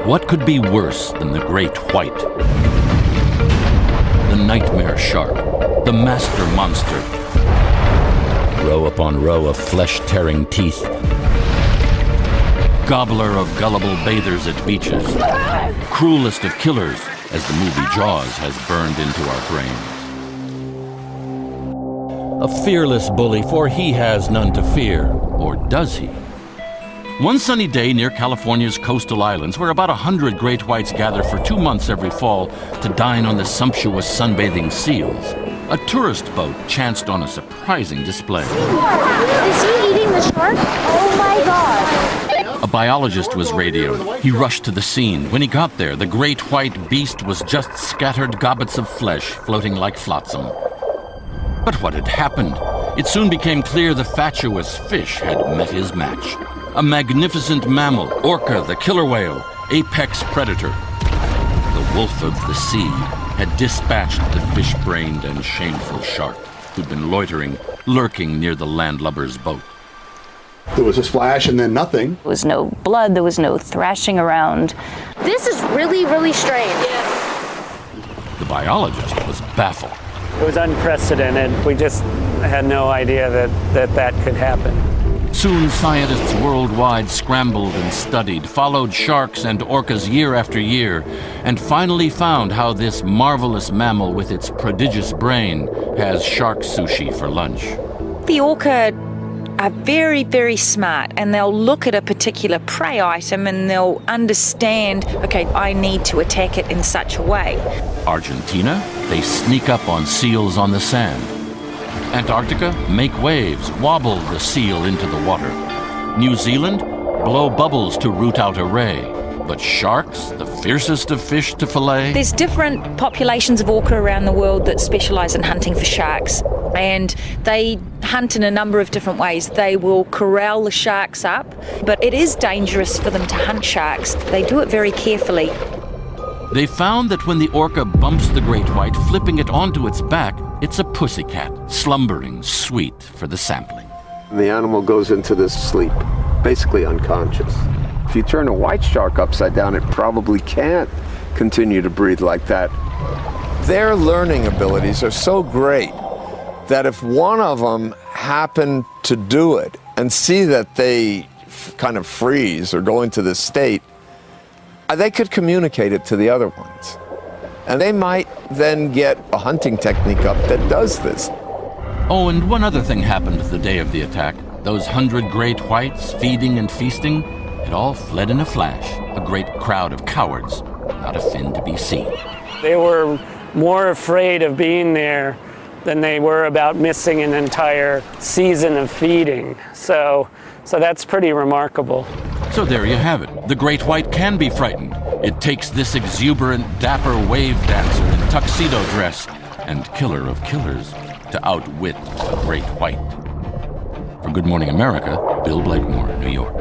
What could be worse than the great white? The nightmare shark, the master monster. Row upon row of flesh-tearing teeth. Gobbler of gullible bathers at beaches. Cruelest of killers, as the movie Jaws has burned into our brains. A fearless bully, for he has none to fear, or does he? One sunny day near California's coastal islands, where about 100 great whites gather for 2 months every fall to dine on the sumptuous sunbathing seals, a tourist boat chanced on a surprising display. Is he eating the shark? Oh my God! A biologist was radioed. He rushed to the scene. When he got there, the great white beast was just scattered gobbets of flesh floating like flotsam. But what had happened? It soon became clear the fatuous fish had met his match. A magnificent mammal, Orca the killer whale, apex predator. The wolf of the sea had dispatched the fish-brained and shameful shark who'd been loitering, lurking near the landlubber's boat. There was a splash and then nothing. There was no blood, there was no thrashing around. This is really, really strange. The biologist was baffled. It was unprecedented. We just had no idea that could happen. Soon scientists worldwide scrambled and studied, followed sharks and orcas year after year, and finally found how this marvelous mammal with its prodigious brain has shark sushi for lunch. The orca are very, very smart, and they'll look at a particular prey item and they'll understand, okay, I need to attack it in such a way. Argentina, they sneak up on seals on the sand. Antarctica, make waves, wobble the seal into the water. New Zealand, blow bubbles to root out a ray. But sharks, the fiercest of fish to fillet? There's different populations of orca around the world that specialise in hunting for sharks, and they hunt in a number of different ways. They will corral the sharks up, but it is dangerous for them to hunt sharks. They do it very carefully. They found that when the orca bumps the great white, flipping it onto its back, it's a pussycat, slumbering sweet for the sampling. The animal goes into this sleep, basically unconscious. If you turn a white shark upside down, it probably can't continue to breathe like that. Their learning abilities are so great that if one of them happened to do it and see that they kind of freeze or go into this state, they could communicate it to the other ones. And they might then get a hunting technique up that does this. Oh, and one other thing happened the day of the attack. Those 100 great whites, feeding and feasting, had all fled in a flash. A great crowd of cowards, not a fin to be seen. They were more afraid of being there than they were about missing an entire season of feeding. So that's pretty remarkable. So there you have it. The great white can be frightened. It takes this exuberant, dapper wave dancer in tuxedo dress and killer of killers to outwit the great white. For Good Morning America, Bill Blakemore, New York.